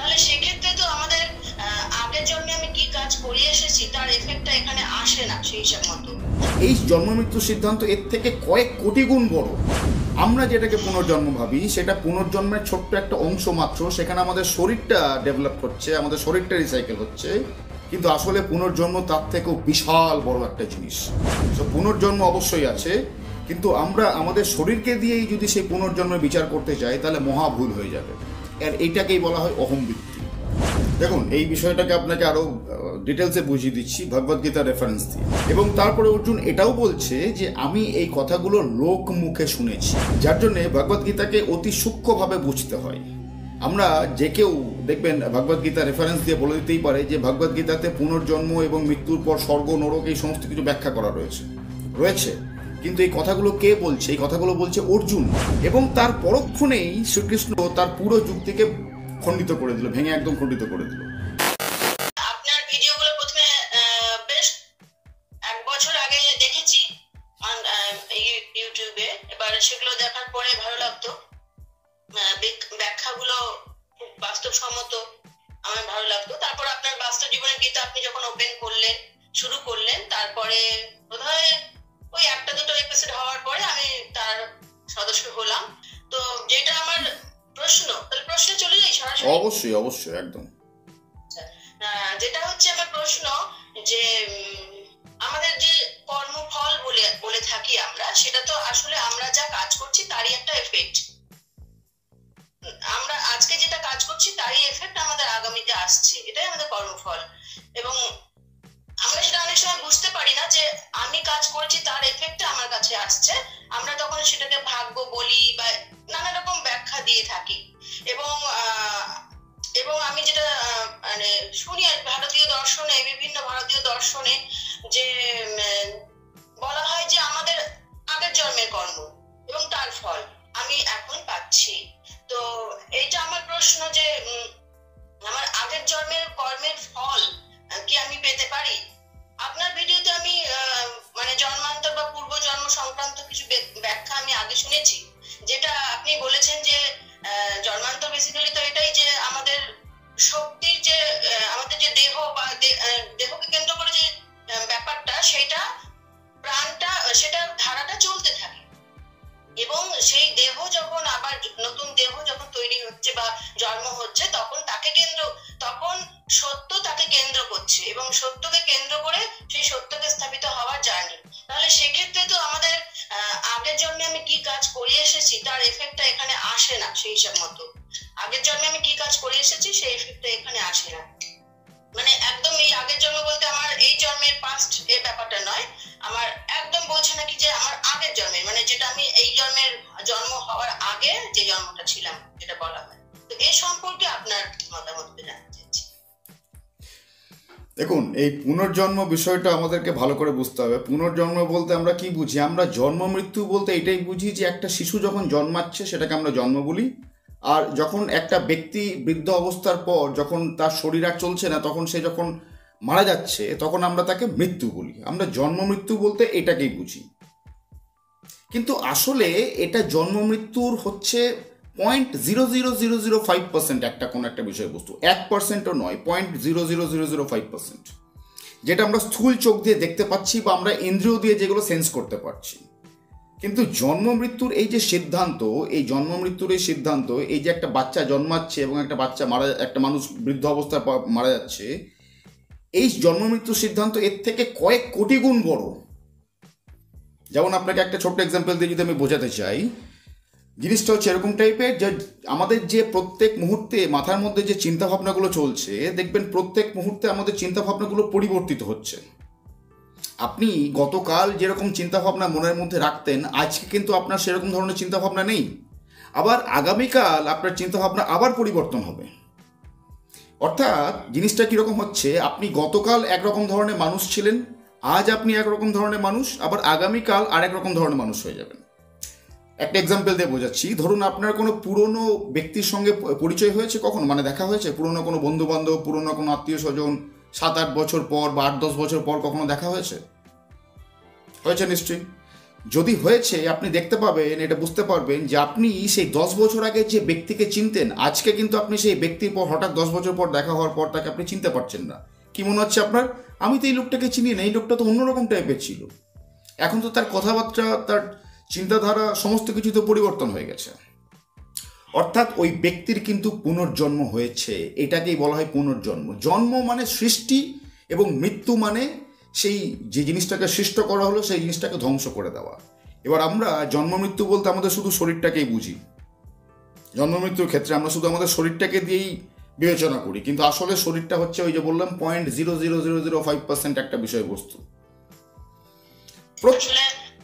তাহলে সেক্ষেত্রে তো আমাদের আগের জন্মে আমি কি কাজ করে এসেছি তার এফেক্টটা এখানে আসে না সেই হিসাব মতো। এই জন্ম মৃত্যু সিদ্ধান্ত এর থেকে কয়েক কোটি গুণ বড়। আমরা যেটাকে পুনর্জন্ম ভাবি সেটা পুনর্জন্মের ছোট্ট একটা অংশ মাত্র। সেখানে আমাদের শরীরটা ডেভেলপ হচ্ছে, আমাদের শরীরটা রিসাইকেল হচ্ছে, কিন্তু আসলে পুনর্জন্ম তার থেকেও বিশাল বড় একটা জিনিস। তো পুনর্জন্ম অবশ্যই আছে, কিন্তু আমরা আমাদের শরীরকে দিয়েই যদি সেই পুনর্জন্মের বিচার করতে চাই তাহলে মহা ভুল হয়ে যাবে। আর এইটাকেই বলা হয় অহংবৃত্তি। দেখুন, এই বিষয়টাকে আপনাকে আরো ডিটেলসে বুঝিয়ে দিচ্ছি ভগবদ্গীতার রেফারেন্স দিয়ে। এবং তারপরে অর্জুন এটাও বলছে যে আমি এই কথাগুলো লোক মুখে শুনেছি, যার জন্যে ভগবদ্গীতাকে অতি সূক্ষ্মভাবে বুঝতে হয়। আমরা যে কেউ দেখবেন ভগবদ্গীতা রেফারেন্স দিয়ে বলে দিতেই পারে যে ভগবদ্গীতাতে পুনর্জন্ম এবং মৃত্যুর পর স্বর্গ নরক এই সমস্ত কিছু ব্যাখ্যা করা রয়েছে, কিন্তু এই কথাগুলো কে বলছে? এই কথাগুলো বলছে অর্জুন। এবং তার পরক্ষণেই শ্রীকৃষ্ণ তার পুরো যুক্তিকে খণ্ডিত করে দিল, ভেঙে একদম খণ্ডিত করে দিল। আপনার ভিডিওগুলো প্রথমে বেশ 1 বছর আগে দেখেছি ইউটিউবে। এবার সেগুলো দেখার পরে ভালো লাগতো, ব্যাখ্যাগুলো খুব বাস্তবসম্মত, আমার ভালো লাগতো। তারপর আপনার বাস্তব জীবনের গীতা আপনি যখন ওপেন করলেন, শুরু করলেন, তারপরে বোধহয় ওই 1-2 এপিসোড হওয়ার পরে আমি তার সদস্য হলাম। তো যেটা আমার প্রশ্ন, তাহলে প্রশ্নে চলে যাই সরাসরি। অবশ্যই একদম। যেটা হচ্ছে আমার প্রশ্ন যে আমাদের যে কর্মফল বলে থাকি আমরা, সেটা তো আসলে আমরা যা কাজ করছি তারই একটা এফেক্ট। আমরা আজকে যেটা কাজ করছি তারই এফেক্ট আমাদের আগামীতে আসছে, এটাই আমাদের কর্মফল। এবং আমরা সেটা অনেক সময় বুঝতে পারি না যে আমি কাজ করেছি তার এফেক্টটা আমার কাছে আসছে। আমরা তখন সেটাকে ভাগ্য বলি বা নানা রকম ব্যাখ্যা দিয়ে থাকি। এবং আমি যেটা মানে শুনি ভারতীয় দর্শনে, বিভিন্ন ভারতীয় দর্শনে যে বলা হয় যে আমাদের আগের জন্মের কর্ম এবং তার ফল আমি এখন পাচ্ছি। তো এইটা আমার প্রশ্ন যে আমার আগের জন্মের কর্মের ফল কি আমি পেতে পারি? আপনার ভিডিওতে আমি মানে জন্মান্তর বা পূর্ব জন্ম সংক্রান্ত কিছু ব্যাখ্যা আমি আগে শুনেছি, যেটা আপনি বলেছেন যে জন্মান্তর বেসিক্যালি তো এটাই যে আমাদের শক্তির যে আমাদের যে দেহ বা দেহকে কেন্দ্র করে যে ব্যাপারটা, সেটা প্রাণটা, সেটা ধারাটা চলতে থাকে। এবং সেই দেহ যখন আবার নতুন দেহ যখন তৈরি হচ্ছে বা জন্ম হচ্ছে, তখন সত্য তাকে কেন্দ্র করছে এবং সত্যকে কেন্দ্র করে সেই সত্যকে স্থাপিত হওয়ার জার্নি। তাহলে সেক্ষেত্রে তো আমাদের আগের জন্মে আমি কি কাজ করে এসেছি তার এফেক্টটা এখানে আসে না সেই হিসাব মতো। আগের জন্মে আমি কি কাজ করে এসেছি সেই এফেক্টটা এখানে আসে না। মানে একদম এই আগের জন্ম বলতে আমার এই জন্মের পাস্ট এই ব্যাপারটা নয়, আমার একদম বলছে নাকি যে আমার আগের জন্মের, মানে যেটা আমি এই জন্মের জন্ম হওয়ার আগে যে জন্মটা ছিলাম যেটা বলা হয়। তো এই সম্পর্কে আপনার মতামত জানতে চাইছি। দেখুন, এই পুনর্জন্ম বিষয়টা আমাদেরকে ভালো করে বুঝতে হবে। পুনর্জন্ম বলতে আমরা কি বুঝি? আমরা জন্ম মৃত্যু বলতে এটাই বুঝি যে একটা শিশু যখন জন্মাচ্ছে সেটাকে আমরা জন্ম বলি, আর যখন একটা ব্যক্তি বৃদ্ধ অবস্থার পর যখন তার শরীর আর চলছে না, তখন সে যখন মারা যাচ্ছে, তখন আমরা তাকে মৃত্যু বলি। আমরা জন্ম মৃত্যু বলতে এটাকেই বুঝি। কিন্তু আসলে এটা জন্ম মৃত্যুর হচ্ছে 0.00005% একটা কোনো একটা বিষয়বস্তু, 1%ও নয়, 0.00005%, যেটা আমরা স্থূল চোখ দিয়ে দেখতে পাচ্ছি বা আমরা ইন্দ্রিয় দিয়ে যেগুলো সেন্স করতে পারছি। কিন্তু জন্ম মৃত্যুর এই যে সিদ্ধান্ত, এই জন্ম মৃত্যুর এই সিদ্ধান্ত, এই যে একটা বাচ্চা জন্মাচ্ছে এবং একটা মানুষ বৃদ্ধ অবস্থায় মারা যাচ্ছে, এই জন্ম মৃত্যুর সিদ্ধান্ত এর থেকে কয়েক কোটি গুণ বড়। যেমন আপনাকে একটা ছোট্ট এক্সাম্পল দিয়ে যদি আমি বোঝাতে চাই, জিনিসটা হচ্ছে এরকম টাইপের যে আমাদের যে প্রত্যেক মুহূর্তে মাথার মধ্যে যে চিন্তাভাবনাগুলো চলছে, দেখবেন প্রত্যেক মুহূর্তে আমাদের চিন্তাভাবনাগুলো পরিবর্তিত হচ্ছে। আপনি গতকাল যেরকম চিন্তাভাবনা মনের মধ্যে রাখতেন, আজকে কিন্তু আপনার সেরকম ধরনের চিন্তাভাবনা নেই। আবার আগামীকাল আপনার চিন্তাভাবনা আবার পরিবর্তন হবে। অর্থাৎ জিনিসটা কীরকম হচ্ছে, আপনি গতকাল একরকম ধরনের মানুষ ছিলেন, আজ আপনি একরকম ধরনের মানুষ, আবার আগামীকাল আরেক রকম ধরনের মানুষ হয়ে যাবেন। একটা এক্সাম্পল দিয়ে বোঝাচ্ছি। ধরুন আপনার কোনো পুরনো ব্যক্তির সঙ্গে পরিচয় হয়েছে কখনো, মানে দেখা হয়েছে, পুরনো কোনো বন্ধু বান্ধব, পুরনো কোনো আত্মীয় স্বজন, 7-8 বছর পর বা 8-10 বছর পর কখনো দেখা হয়েছে নিশ্চয়ই। যদি হয়েছে আপনি দেখতে পাবেন, এটা বুঝতে পারবেন যে আপনি সেই 10 বছর আগে যে ব্যক্তিকে চিনতেন, আজকে কিন্তু আপনি সেই ব্যক্তির পর হঠাৎ 10 বছর পর দেখা হওয়ার পর তাকে আপনি চিনতে পারছেন না। কি মনে হচ্ছে আপনার? আমি তো এই লোকটাকে চিনি না, এই লোকটা তো অন্যরকম টাইপের ছিল। এখন তো তার কথাবার্তা, তার চিন্তাধারা, সমস্ত কিছু তো পরিবর্তন হয়ে গেছে। অর্থাৎ ওই ব্যক্তির কিন্তু পুনর্জন্ম হয়েছে, এটাকেই বলা হয় পুনর্জন্ম। জন্ম মানে সৃষ্টি এবং মৃত্যু মানে সেই যে জিনিসটাকে সৃষ্ট করা হলো সেই জিনিসটাকে ধ্বংস করে দেওয়া। এবার আমরা জন্ম মৃত্যু বলতে আমাদের শুধু শরীরটাকেই বুঝি। জন্ম মৃত্যুর ক্ষেত্রে আমরা শুধু আমাদের শরীরটাকে দিয়েই বিবেচনা করি, কিন্তু আসলে শরীরটা হচ্ছে ওই যে বললাম 0.00005% একটা বিষয়বস্তু।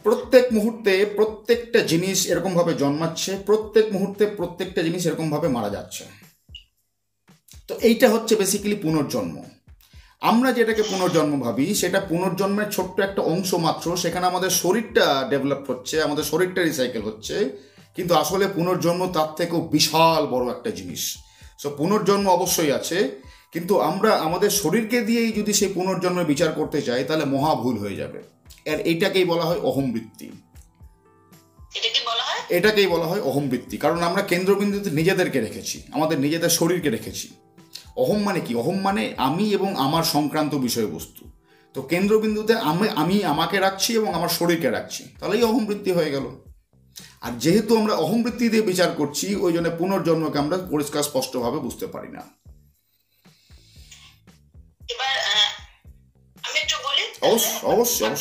প্রত্যেক মুহূর্তে প্রত্যেকটা জিনিস এরকমভাবে জন্মাচ্ছে, প্রত্যেক মুহূর্তে প্রত্যেকটা জিনিস এরকমভাবে মারা যাচ্ছে। তো এইটা হচ্ছে বেসিক্যালি পুনর্জন্ম। আমরা যেটাকে পুনর্জন্ম ভাবি সেটা পুনর্জন্মের ছোট্ট একটা অংশ মাত্র। সেখানে আমাদের শরীরটা ডেভেলপ হচ্ছে, আমাদের শরীরটা রিসাইকেল হচ্ছে, কিন্তু আসলে পুনর্জন্ম তার থেকেও বিশাল বড় একটা জিনিস। সো পুনর্জন্ম অবশ্যই আছে, কিন্তু আমরা আমাদের শরীরকে দিয়েই যদি সেই পুনর্জন্মের বিচার করতে চাই তাহলে মহা ভুল হয়ে যাবে। আর এইটাকেই বলা হয় অহংবৃত্তি। এটাকেই বলা হয় অহংবৃত্তি, কারণ আমরা কেন্দ্রবিন্দুতে নিজেদেরকে রেখেছি, আমাদের নিজেদের শরীরকে রেখেছি। অহম মানে কি? অহম মানে আমি এবং আমার সংক্রান্ত বিষয়বস্তু। তো কেন্দ্রবিন্দুতে আমি আমাকে রাখছি এবং আমার শরীরকে রাখছি, তাহলেই অহংবৃত্তি হয়ে গেল। আর যেহেতু আমরা অহংবৃত্তি দিয়ে বিচার করছি, ওই জন্য পুনর্জন্মকে আমরা পরিষ্কার স্পষ্টভাবে বুঝতে পারি না। এবার আমি একটু বলি। অবশ্যই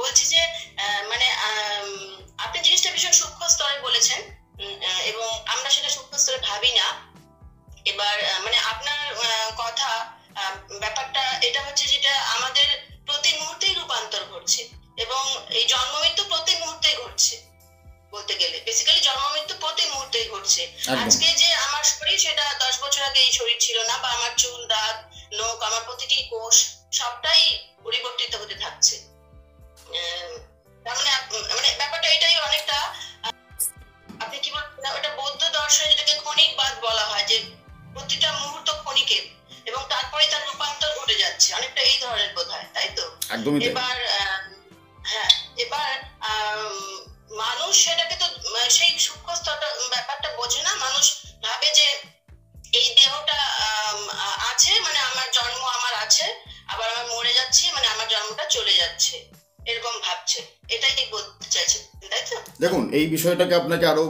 বলছি যে মানে আপনি জিনিসটা ভীষণ সূক্ষ্ম স্তরে বলেছেন এবং আমরা সেটা সূক্ষ্ম স্তরে ভাবি না। এবার মানে আপনার কথা ব্যাপারটা এটা হচ্ছে যেটা আমাদের প্রতি মুহূর্তেই রূপান্তর ঘটছে এবং এই জন্ম মৃত্যু প্রতি মুহূর্তেই ঘটছে। বলতে গেলে বেসিক্যালি জন্ম মৃত্যু প্রতি মুহূর্তেই ঘটছে। আজকে যে আমার শরীর সেটা 10 বছর আগে এই শরীর ছিল না, বা আমার চুল, দাঁত, নখ, আমার প্রতিটি কোষ সবটাই পরিবর্তিত হতে থাকছে। মানে ব্যাপারটা এটাই অনেকটা, আপনি কি বলবেন, ওটা বৌদ্ধ দর্শনে যেটাকে ক্ষণিকবাদ বলা হয়, যে প্রতিটা মুহূর্ত ক্ষণিকের এবং তারপরে তার রূপান্তর ঘটে যাচ্ছে, অনেকটা এই ধরনের বোধ হয়, তাই তো? এবার হ্যাঁ, এবার মানুষ সেটাকে তো সেই সূক্ষ্ম স্তরটা ব্যাপারটা বোঝে না। মানুষ ভাবে যে এই দেহটা আছে মানে আমার জন্ম আমার আছে, আবার আমি মরে যাচ্ছি মানে আমার জন্মটা চলে যাচ্ছে, এরকম ভাবছে। এটাই ঠিক বলতে চাইছেন, তাই তো? দেখুন, এই বিষয়টাকে আপনাকে আরো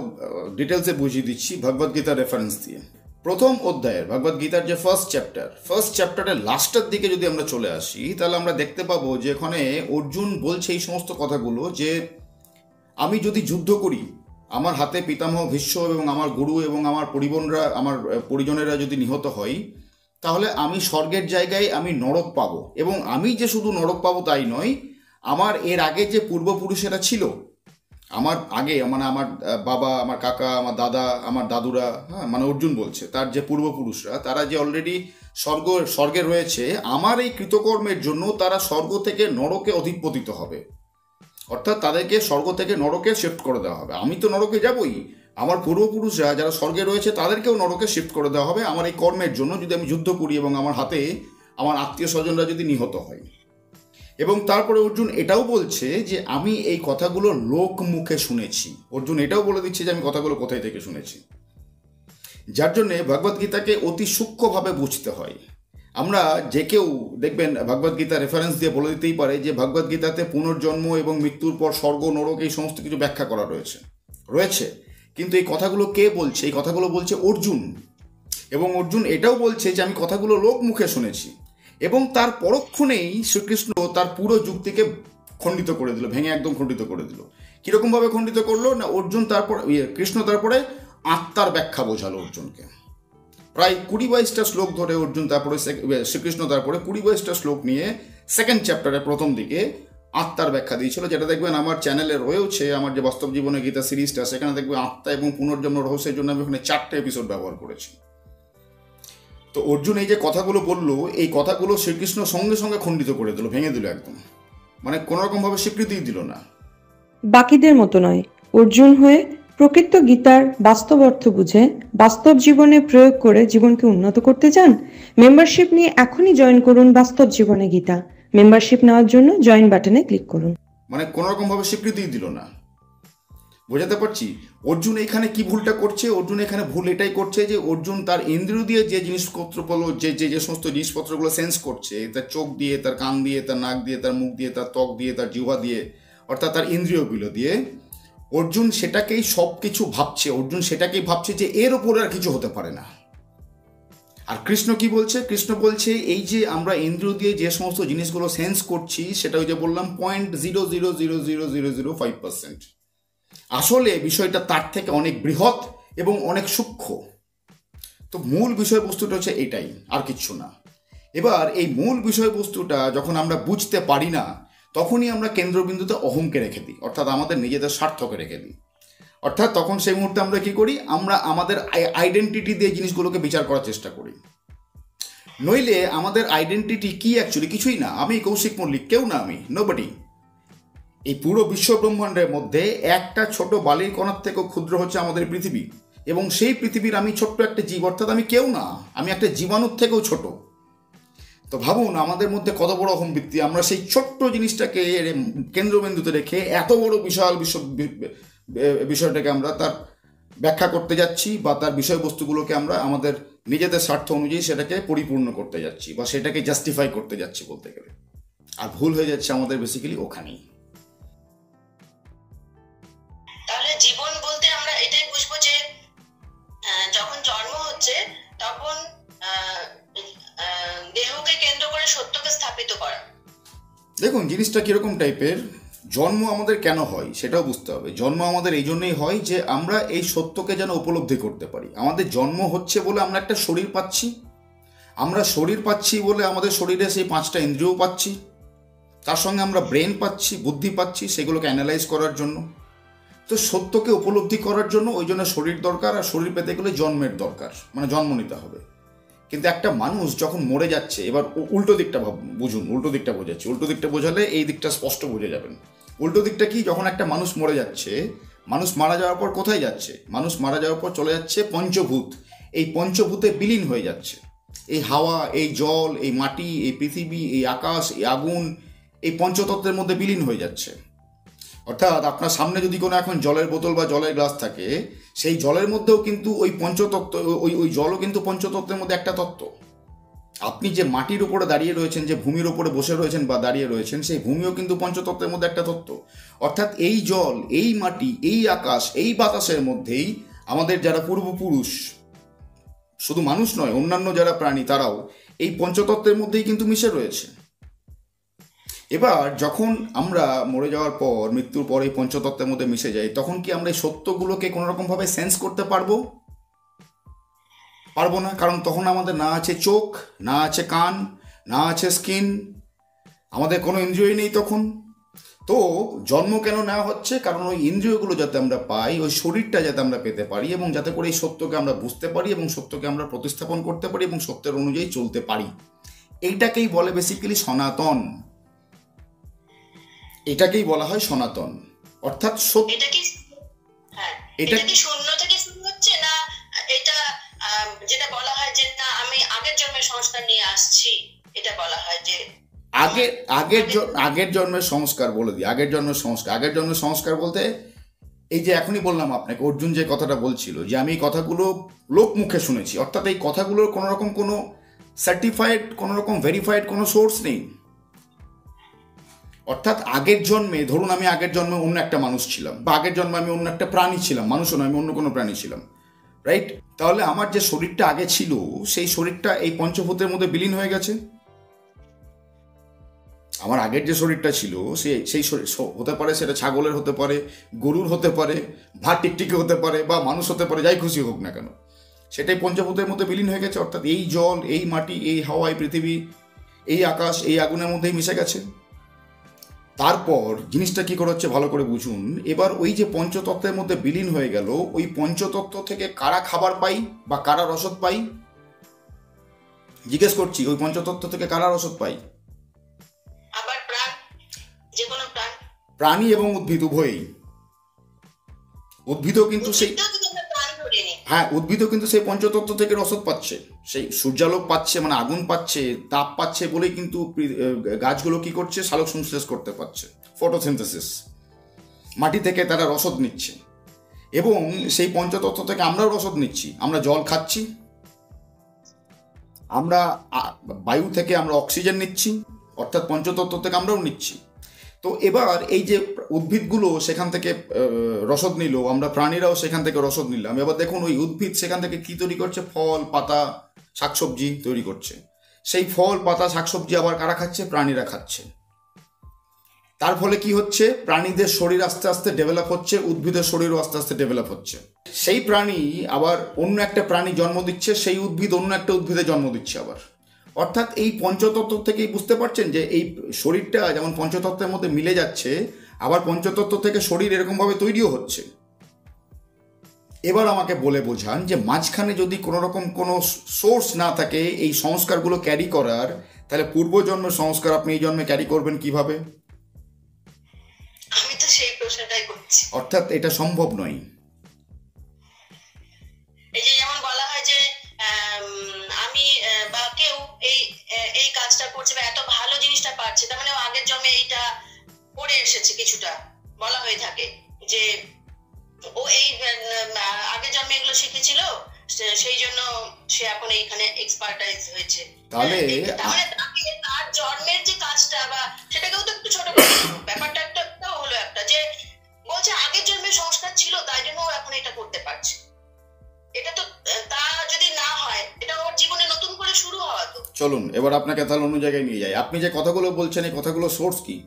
ডিটেলসে বুঝিয়ে দিচ্ছি ভগবদ গীতার রেফারেন্স দিয়ে। প্রথম অধ্যায়ের ভগবদ গীতার যে ফার্স্ট চ্যাপ্টারের লাস্টের দিকে যদি আমরা চলে আসি, তাহলে আমরা দেখতে পাবো যে এখানে অর্জুন বলছে এই সমস্ত কথাগুলো, যে আমি যদি যুদ্ধ করি, আমার হাতে পিতামহ ভীষ্ম এবং আমার গুরু এবং আমার পরিজনেরা যদি নিহত হয়, তাহলে আমি স্বর্গের জায়গায় আমি নরক পাবো। এবং আমি যে শুধু নরক পাবো তাই নয়, আমার এর আগে যে পূর্বপুরুষেরা ছিল, আমার আগে মানে আমার বাবা, আমার কাকা, আমার দাদা, আমার দাদুরা, হ্যাঁ, মানে অর্জুন বলছে তার যে পূর্বপুরুষরা, তারা যে অলরেডি স্বর্গে রয়েছে, আমার এই কৃতকর্মের জন্য তারা স্বর্গ থেকে নরকে অধিপতিত হবে। অর্থাৎ তাদেরকে স্বর্গ থেকে নরকে শিফট করে দেওয়া হবে। আমি তো নরকে যাবই, আমার পূর্বপুরুষরা যারা স্বর্গে রয়েছে তাদেরকেও নরকে শিফট করে দেওয়া হবে আমার এই কর্মের জন্য, যদি আমি যুদ্ধ করি এবং আমার হাতে আমার আত্মীয় স্বজনরা যদি নিহত হয়। এবং তারপরে অর্জুন এটাও বলছে যে আমি এই কথাগুলো লোক মুখে শুনেছি। অর্জুন এটাও বলে দিচ্ছে যে আমি কথাগুলো কোথায় থেকে শুনেছি। যার জন্যে ভগবদ্গীতাকে অতি সূক্ষ্মভাবে বুঝতে হয়। আমরা যে কেউ দেখবেন ভগবদ্গীতা রেফারেন্স দিয়ে বলে দিতেই পারে যে ভগবদ্গীতাতে পুনর্জন্ম এবং মৃত্যুর পর স্বর্গ নরক এই সমস্ত কিছু ব্যাখ্যা করা রয়েছে। কিন্তু এই কথাগুলো কে বলছে? এই কথাগুলো বলছে অর্জুন। এবং অর্জুন এটাও বলছে যে আমি কথাগুলো লোক মুখে শুনেছি। এবং তার পরক্ষণেই শ্রীকৃষ্ণ তার পুরো যুক্তিকে খণ্ডিত করে দিল, ভেঙে একদম খণ্ডিত করে দিল। কীরকমভাবে খণ্ডিত করলো না, কৃষ্ণ তারপরে আত্মার ব্যাখ্যা বোঝালো অর্জুনকে। প্রায় 20-22টা শ্লোক ধরে অর্জুন শ্রীকৃষ্ণ তারপরে 20-22টা শ্লোক নিয়ে সেকেন্ড চ্যাপ্টারের প্রথম দিকে আত্মার ব্যাখ্যা দিয়েছিল, যেটা দেখবেন আমার চ্যানেলে রয়েছে, আমার যে বাস্তব জীবনে গীতা সিরিজটা, সেখানে দেখবেন আত্মা এবং পুনর্জন্ম রহস্যের জন্য আমি ওখানে 4টে এপিসোড ব্যবহার করেছি। তো অর্জুন এই যে কথাগুলো বললো, এই কথাগুলো শ্রীকৃষ্ণ সঙ্গে সঙ্গে খণ্ডিত করে দিল, ভেঙে দিল একদম, মানে কোনোরকমভাবে স্বীকৃতিই দিল না। বাকিদের মতো নয়, অর্জুন হয়ে প্রকৃত গীতার বাস্তব অর্থ বুঝে বাস্তব জীবনে প্রয়োগ করে জীবনকে উন্নত করতে চান? মেম্বারশিপ নিয়ে এখনই জয়েন করুন বাস্তব জীবনে গীতা। মেম্বারশিপ নেওয়ার জন্য জয়েন বাটনে ক্লিক করুন। মানে কোনো রকমভাবে স্বীকৃতি দিল না। বোঝাতে পারছি? অর্জুন এখানে কি ভুলটা করছে? অর্জুন এখানে ভুল এটাই করছে যে অর্জুন তার ইন্দ্রিয় দিয়ে যে জিনিসপত্র যে সমস্ত জিনিসপত্রগুলো সেন্স করছে, তার চোখ দিয়ে, তার কান দিয়ে, তার নাক দিয়ে, তার মুখ দিয়ে, তার ত্বক দিয়ে, তার জিহ্বা দিয়ে, অর্থাৎ তার ইন্দ্রিয়গুলো দিয়ে অর্জুন সেটাকেই সব কিছু ভাবছে। অর্জুন সেটাকেই ভাবছে যে এর ওপরে আর কিছু হতে পারে না। আর কৃষ্ণ কি বলছে? কৃষ্ণ বলছে এই যে আমরা ইন্দ্রিয় দিয়ে যে সমস্ত জিনিসগুলো সেন্স করছি সেটা ওই যে বললাম 0.0000005%। আসলে বিষয়টা তার থেকে অনেক বৃহৎ এবং অনেক সূক্ষ্ম। তো মূল বিষয়বস্তুটা হচ্ছে এটাই, আর কিচ্ছু না। এবার এই মূল বিষয়বস্তুটা যখন আমরা বুঝতে পারি না, তখনই আমরা কেন্দ্রবিন্দুতে অহংকে রেখে দিই, অর্থাৎ আমাদের নিজেদের স্বার্থকে রেখে দিই। অর্থাৎ তখন সেই মুহূর্তে আমরা কি করি? আমরা আমাদের আইডেন্টিটি দিয়ে জিনিসগুলোকে বিচার করার চেষ্টা করি। নইলে আমাদের আইডেন্টিটি কি অ্যাকচুয়ালি? কিছুই না। আমি কৌশিক মল্লিক, কেউ না, আমি নোবডি। এই পুরো বিশ্ব ব্রহ্মাণ্ডের মধ্যে একটা ছোট বালির কণার থেকেও ক্ষুদ্র হচ্ছে আমাদের পৃথিবী, এবং সেই পৃথিবীর আমি ছোট্ট একটা জীব, অর্থাৎ আমি কেউ না, আমি একটা জীবাণুর থেকেও ছোট। তো ভাবুন আমাদের মধ্যে কত বড় অহংবৃত্তি। আমরা সেই ছোট্ট জিনিসটাকে কেন্দ্রবিন্দুতে রেখে এত বড় বিশাল বিষয়টাকে আমরা তার ব্যাখ্যা করতে যাচ্ছি, বা তার বিষয়বস্তুগুলোকে আমরা আমাদের নিজেদের স্বার্থ অনুযায়ী সেটাকে পরিপূর্ণ করতে যাচ্ছি, বা সেটাকে জাস্টিফাই করতে যাচ্ছি বলতে গেলে। আর ভুল হয়ে যাচ্ছে আমাদের বেসিক্যালি ওখানেই। তাহলে জীবন বলতে আমরা এটাই বুঝবো যে যখন জন্ম হচ্ছে তখন দেহকে কেন্দ্র করে সত্যকে স্থাপিত করা। দেখুন জিনিসটা কিরকম টাইপের। জন্ম আমাদের কেন হয় সেটাও বুঝতে হবে। জন্ম আমাদের এই জন্যই হয় যে আমরা এই সত্যকে যেন উপলব্ধি করতে পারি। আমাদের জন্ম হচ্ছে বলে আমরা একটা শরীর পাচ্ছি, আমরা শরীর পাচ্ছি বলে আমাদের শরীরে সেই 5টা ইন্দ্রিয় পাচ্ছি, তার সঙ্গে আমরা ব্রেন পাচ্ছি, বুদ্ধি পাচ্ছি, সেগুলোকে অ্যানালাইজ করার জন্য। তো সত্যকে উপলব্ধি করার জন্য ওই জন্য শরীর দরকার, আর শরীর পেতে গেলে জন্মের দরকার, মানে জন্ম নিতে হবে। কিন্তু একটা মানুষ যখন মরে যাচ্ছে, এবার উল্টো দিকটা বুঝুন, উল্টো দিকটা বোঝাচ্ছি। উল্টো দিকটা বোঝালে এই দিকটা স্পষ্ট বুঝে যাবেন। উল্টো দিকটা কি? যখন একটা মানুষ মরে যাচ্ছে, মানুষ মারা যাওয়ার পর কোথায় যাচ্ছে? মানুষ মারা যাওয়ার পর চলে যাচ্ছে পঞ্চভূত। এই পঞ্চভূতে বিলীন হয়ে যাচ্ছে। এই হাওয়া, এই জল, এই মাটি, এই পৃথিবী, এই আকাশ, এই আগুন, এই পঞ্চতত্ত্বের মধ্যে বিলীন হয়ে যাচ্ছে। অর্থাৎ আপনার সামনে যদি কোনো এখন জলের বোতল বা জলের গ্লাস থাকে, সেই জলের মধ্যেও কিন্তু ওই পঞ্চতত্ত্ব, ওই জলও কিন্তু পঞ্চতত্ত্বের মধ্যে একটা তত্ত্ব। আপনি যে মাটির উপরে দাঁড়িয়ে রয়েছেন, যে ভূমির উপরে বসে রয়েছেন বা দাঁড়িয়ে রয়েছেন, সেই ভূমিও কিন্তু পঞ্চতত্ত্বের মধ্যে একটা তত্ত্ব। অর্থাৎ এই জল, এই মাটি, এই আকাশ, এই বাতাসের মধ্যেই আমাদের যারা পূর্বপুরুষ, শুধু মানুষ নয় অন্যান্য যারা প্রাণী, তারাও এই পঞ্চতত্ত্বের মধ্যেই কিন্তু মিশে রয়েছে। এবার যখন আমরা মরে যাওয়ার পর, মৃত্যুর পর এই পঞ্চতত্ত্বের মধ্যে মিশে যাই, তখন কি আমরা এই সত্যগুলোকে কোনো রকমভাবে সেন্স করতে পারবো? পারবো না। কারণ তখন আমাদের না আছে চোখ, না আছে কান, না আছে স্কিন, আমাদের কোনো ইন্দ্রিয়ই নেই তখন। তো জন্ম কেন নেওয়া হচ্ছে? কারণ ওই ইন্দ্রিয়গুলো যাতে আমরা পাই, ওই শরীরটা যাতে আমরা পেতে পারি, এবং যাতে করে এই সত্যকে আমরা বুঝতে পারি, এবং সত্যকে আমরা প্রতিস্থাপন করতে পারি, এবং সত্যের অনুযায়ী চলতে পারি। এইটাকেই বলে বেসিক্যালি সনাতন। এটাকেই বলা হয় সনাতন, অর্থাৎ সত্য। এটা কি শূন্য থেকে শুরু হচ্ছে, না এটা যেটা বলা হয় যে না আমি আগের জন্মের সংস্কার নিয়ে আসছি, এটা বলা হয় যে আগের জন্মের সংস্কার বলে দিই। আগের জন্মের সংস্কার বলতে এই যে এখনই বললাম আপনাকে, অর্জুন যে কথাটা বলছিল যে আমি এই কথাগুলো লোক মুখে শুনেছি, অর্থাৎ এই কথাগুলোর কোনো রকম কোনো সার্টিফাইড, কোনো রকম ভেরিফাইড কোনো সোর্স নেই। অর্থাৎ আগের জন্মে, ধরুন আমি আগের জন্মে অন্য একটা মানুষ ছিলাম, বা আগের জন্মে আমি অন্য একটা প্রাণী ছিলাম, মানুষও নয়, আমি অন্য কোনো প্রাণী ছিলাম, রাইট? তাহলে আমার যে শরীরটা আগে ছিল, সেই শরীরটা এই পঞ্চভূতের মধ্যে বিলীন হয়ে গেছে। আমার আগের যে শরীরটা ছিল সেই শরীর হতে পারে, সেটা ছাগলের হতে পারে, গরুর হতে পারে, ভাত টিকটিকি হতে পারে, বা মানুষ হতে পারে, যাই খুশি হোক না কেন, সেটাই পঞ্চভূতের মধ্যে বিলীন হয়ে গেছে। অর্থাৎ এই জল, এই মাটি, এই হাওয়া, এই পৃথিবী, এই আকাশ, এই আগুনের মধ্যেই মিশে গেছে। তারপর জিনিসটা কি করে হচ্ছে ভালো করে বুঝুন। এবার ওই যে পঞ্চতত্ত্বের মধ্যে বিলীন হয়ে গেল, ওই পঞ্চতত্ত্ব থেকে কারা খাবার পাই বা কারা রসদ পাই? জিজ্ঞেস করছি, ওই পঞ্চতত্ত্ব থেকে কারা রসদ পাই? আবার প্রাণ, যে কোনো প্রাণী এবং উদ্ভিদ উভয়ই। উদ্ভিদও কিন্তু সেই হ্যাঁ, উদ্ভিদও কিন্তু সেই পঞ্চতত্ত্ব থেকে রসদ পাচ্ছে, সেই সূর্যালোক পাচ্ছে, মানে আগুন পাচ্ছে, তাপ পাচ্ছে বলেই কিন্তু গাছগুলো কি করছে, সালোক সংশ্লেষ করতে পারছে, ফটোসিনথেসিস। মাটি থেকে তারা রসদ নিচ্ছে এবং সেই পঞ্চতত্ত্ব থেকে আমরাও রসদ নিচ্ছি। আমরা জল খাচ্ছি, আমরা বায়ু থেকে আমরা অক্সিজেন নিচ্ছি, অর্থাৎ পঞ্চতত্ত্ব থেকে আমরাও নিচ্ছি। তো এবার এই যে উদ্ভিদগুলো সেখান থেকে রসদ নিল, আমরা প্রাণীরাও সেখান থেকে রসদ নিলাম। এবার দেখুন ওই উদ্ভিদ সেখান থেকে কি তৈরি করছে, ফল, পাতা, শাকসবজি তৈরি করছে। সেই ফল, পাতা, শাকসবজি আবার কারা খাচ্ছে, প্রাণীরা খাচ্ছে। তার ফলে কি হচ্ছে, প্রাণীদের শরীর আস্তে আস্তে ডেভেলপ হচ্ছে, উদ্ভিদের শরীরও আস্তে আস্তে ডেভেলপ হচ্ছে। সেই প্রাণী আবার অন্য একটা প্রাণী জন্ম দিচ্ছে, সেই উদ্ভিদ অন্য একটা উদ্ভিদে জন্ম দিচ্ছে আবার। অর্থাৎ এই পঞ্চতত্ত্ব থেকেই বুঝতে পারছেন যে এই শরীরটা যেমন পঞ্চতত্ত্বের মধ্যে মিলে যাচ্ছে, আবার পঞ্চতত্ত্ব থেকে শরীর এরকমভাবে তৈরিও হচ্ছে। এবার আমাকে বলে বোঝান যে মাঝখানে যদি কোনো রকম কোনো সোর্স না থাকে এই সংস্কারগুলো ক্যারি করার, তাহলে পূর্বজন্মের সংস্কার আপনি এই জন্মে ক্যারি করবেন কিভাবে? আমি তো সেই প্রশ্নটাই করছি। অর্থাৎ এটা সম্ভব নয়। এই যে যেমন বলা হয় যে আমি বা কেউ এই কাজটা করছে বা এত ভালো জিনিসটা পাচ্ছে, তার মানে ও আগের জন্মে এইটা করে এসেছে, কিছুটা বলা হয়ে থাকে যে ও এই আগের জন্মে এগুলো শিখেছিল, সেই জন্য সে এখন এইখানে এক্সপার্টাইজ হয়েছে। তাহলে তার জন্মের যে কাজটা বা সেটাকেও তো একটু ছোট করে ব্যাপারটা একটা হলো একটা যে বলছে আগের জন্মের সংস্কার ছিল তাই জন্য ও এখন এটা করতে পারছে। এটা তো তা যদি না হয়, এটা ওর জীবনে নতুন করে শুরু হওয়া। তো চলুন এবার আপনাকে তাহলে অন্য জায়গায় নিয়ে যাই। আপনি যে কথাগুলো বলছেন এই কথাগুলো সোর্স কি?